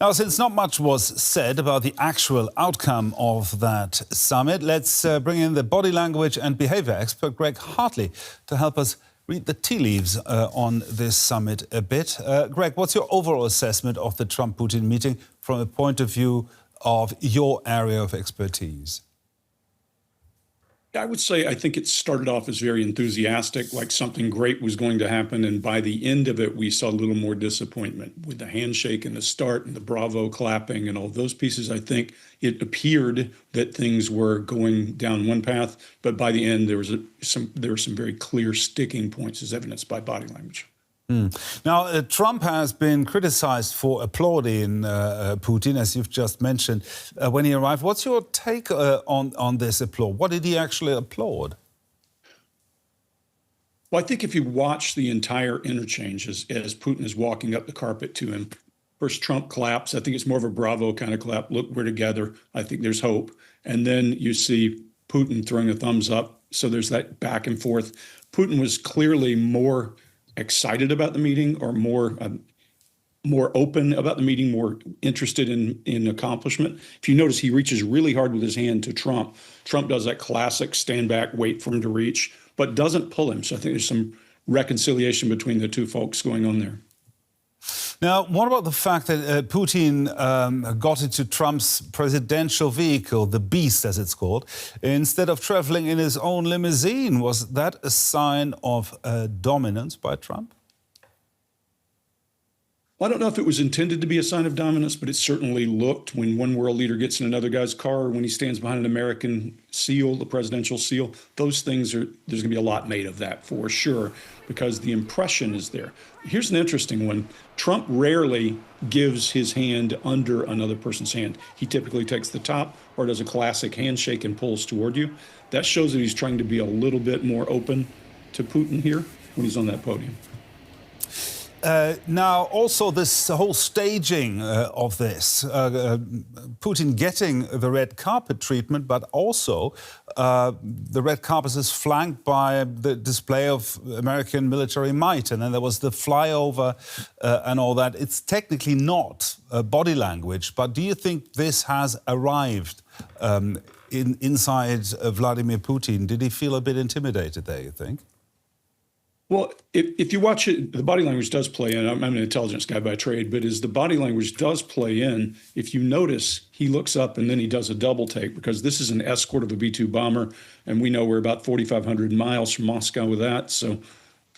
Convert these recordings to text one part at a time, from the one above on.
Now, since not much was said about the actual outcome of that summit, let's bring in the body language and behavior expert, Greg Hartley, to help us read the tea leaves on this summit a bit. Greg, what's your overall assessment of the Trump-Putin meeting from a point of view of your area of expertise? I would say I think it started off as very enthusiastic, like something great was going to happen. And by the end of it, we saw a little more disappointment with the handshake and the start and the bravo clapping and all those pieces. I think it appeared that things were going down one path, but by the end, there were some very clear sticking points as evidenced by body language. Now, Trump has been criticized for applauding Putin, as you've just mentioned, when he arrived. What's your take on this applaud? What did he actually applaud? Well, I think if you watch the entire interchange as Putin is walking up the carpet to him, first Trump claps. I think it's more of a bravo kind of clap. Look, we're together. I think there's hope. And then you see Putin throwing a thumbs up. So there's that back and forth. Putin was clearly more excited about the meeting, or more open about the meeting, more interested in accomplishment. If you notice, he reaches really hard with his hand to Trump. Trump does that classic stand back, wait for him to reach, but doesn't pull him. So I think there's some reconciliation between the two folks going on there. Now, what about the fact that Putin got into Trump's presidential vehicle, the Beast, as it's called, instead of traveling in his own limousine? Was that a sign of dominance by Trump? Well, I don't know if it was intended to be a sign of dominance, but it certainly looked when one world leader gets in another guy's car, or when he stands behind an American seal, the presidential seal. Those things there's going to be a lot made of that for sure, because the impression is there. Here's an interesting one. Trump rarely gives his hand under another person's hand. He typically takes the top or does a classic handshake and pulls toward you. That shows that he's trying to be a little bit more open to Putin here when he's on that podium. Now, also this whole staging of this, Putin getting the red carpet treatment, but also the red carpet is flanked by the display of American military might. And then there was the flyover and all that. It's technically not body language, but do you think this has arrived inside Vladimir Putin? Did he feel a bit intimidated there, you think? Well, if you watch it, the body language does play in. I'm an intelligence guy by trade, but as the body language does play in, if you notice, he looks up and then he does a double take, because this is an escort of a B-2 bomber, and we know we're about 4,500 miles from Moscow with that. So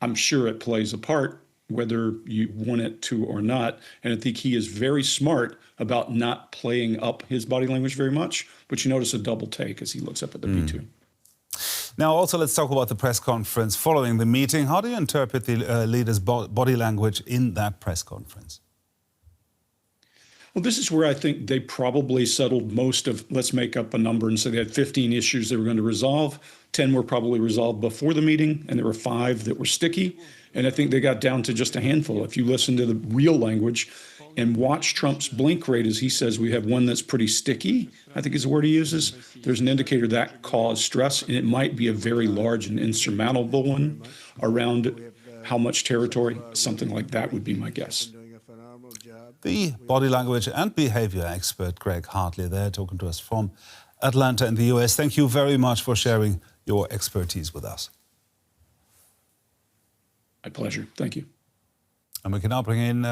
I'm sure it plays a part, whether you want it to or not. And I think he is very smart about not playing up his body language very much, but you notice a double take as he looks up at the B-2. Now, also, let's talk about the press conference following the meeting. How do you interpret the leader's body language in that press conference? Well, this is where I think they probably settled most of, let's make up a number and say they had 15 issues they were going to resolve. 10 were probably resolved before the meeting, and there were 5 that were sticky. And I think they got down to just a handful. If you listen to the real language and watch Trump's blink rate as he says we have one that's pretty sticky, I think is the word he uses, there's an indicator that caused stress, and it might be a very large and insurmountable one around how much territory. Something like that would be my guess. The body language and behavior expert Greg Hartley there, talking to us from Atlanta in the US. Thank you very much for sharing your expertise with us. My pleasure. Thank you. And we can now bring in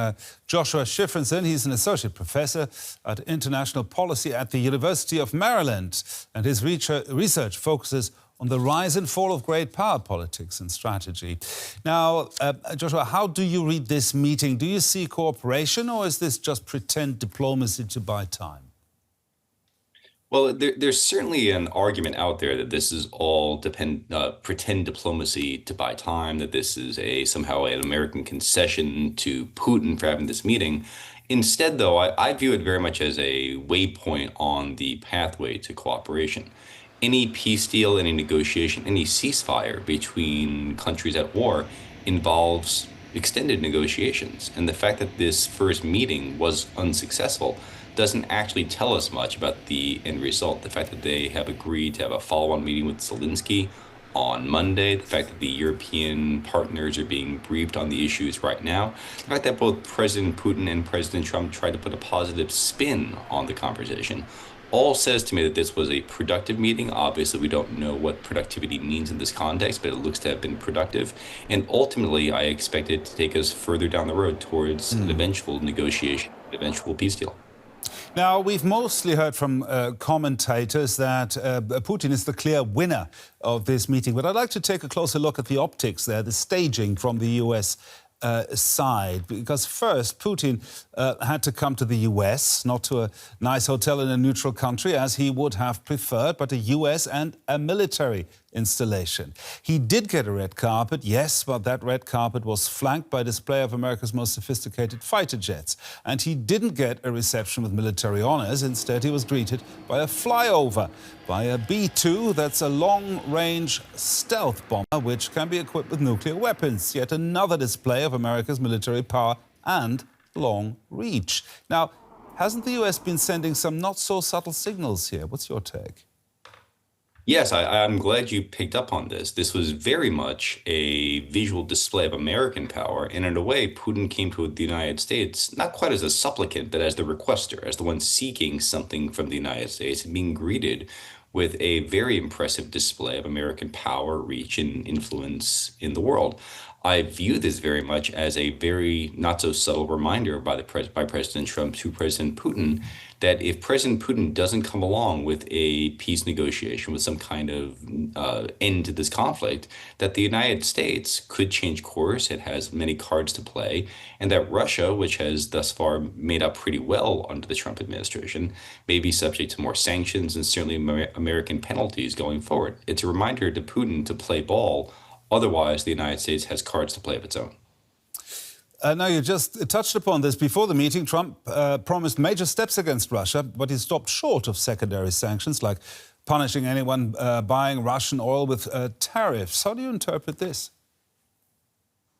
Joshua Shifrinson. He's an associate professor at international policy at the University of Maryland. And his research focuses on the rise and fall of great power politics and strategy. Now, Joshua, how do you read this meeting? Do you see cooperation, or is this just pretend diplomacy to buy time? Well, there's certainly an argument out there that this is all pretend diplomacy to buy time, that this is somehow an American concession to Putin for having this meeting. Instead, though, I view it very much as a waypoint on the pathway to cooperation. Any peace deal, any negotiation, any ceasefire between countries at war involves extended negotiations. And the fact that this first meeting was unsuccessful doesn't actually tell us much about the end result. The fact that they have agreed to have a follow-on meeting with Zelensky on Monday, the fact that the European partners are being briefed on the issues right now, the fact that both President Putin and President Trump tried to put a positive spin on the conversation, all says to me that this was a productive meeting. Obviously, we don't know what productivity means in this context, but it looks to have been productive. And ultimately, I expect it to take us further down the road towards an eventual negotiation, an eventual peace deal. Now, we've mostly heard from commentators that Putin is the clear winner of this meeting. But I'd like to take a closer look at the optics there, the staging from the US side. Because first, Putin had to come to the US, not to a nice hotel in a neutral country, as he would have preferred, but a US and a military installation. He did get a red carpet, yes, but that red carpet was flanked by a display of America's most sophisticated fighter jets. And he didn't get a reception with military honors. Instead, he was greeted by a flyover, by a B-2, that's a long-range stealth bomber, which can be equipped with nuclear weapons. Yet another display of America's military power and long reach. Now, hasn't the US been sending some not-so-subtle signals here? What's your take? Yes, I'm glad you picked up on this. This was very much a visual display of American power. And in a way, Putin came to the United States not quite as a supplicant, but as the requester, as the one seeking something from the United States and being greeted with a very impressive display of American power, reach, and influence in the world. I view this very much as a very not so subtle reminder by President Trump to President Putin that if President Putin doesn't come along with a peace negotiation, with some kind of end to this conflict, that the United States could change course. It has many cards to play, and that Russia, which has thus far made up pretty well under the Trump administration, may be subject to more sanctions and certainly American penalties going forward. It's a reminder to Putin to play ball. Otherwise, the United States has cards to play of its own. Now, you just touched upon this. Before the meeting, Trump promised major steps against Russia, but he stopped short of secondary sanctions, like punishing anyone buying Russian oil with tariffs. How do you interpret this?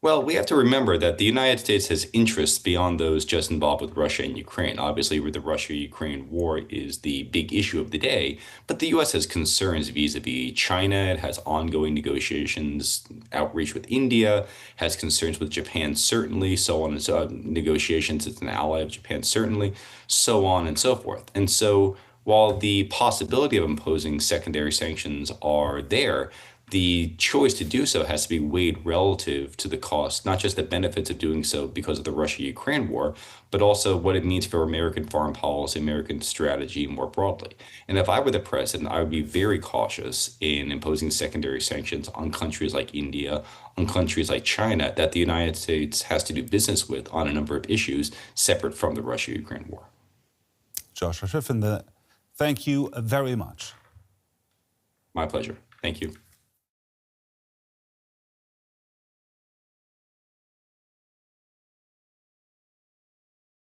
Well, we have to remember that the United States has interests beyond those just involved with Russia and Ukraine. Obviously, the Russia-Ukraine war is the big issue of the day, but the U.S. has concerns vis-a-vis China. It has ongoing negotiations, outreach with India, has concerns with Japan, certainly, so on and so negotiations. It's an ally of Japan, certainly, so on and so forth. And so while the possibility of imposing secondary sanctions are there, the choice to do so has to be weighed relative to the cost, not just the benefits of doing so because of the Russia-Ukraine war, but also what it means for American foreign policy, American strategy more broadly. And if I were the president, I would be very cautious in imposing secondary sanctions on countries like India, on countries like China, that the United States has to do business with on a number of issues separate from the Russia-Ukraine war. Joshua Shifrinson, thank you very much. My pleasure. Thank you.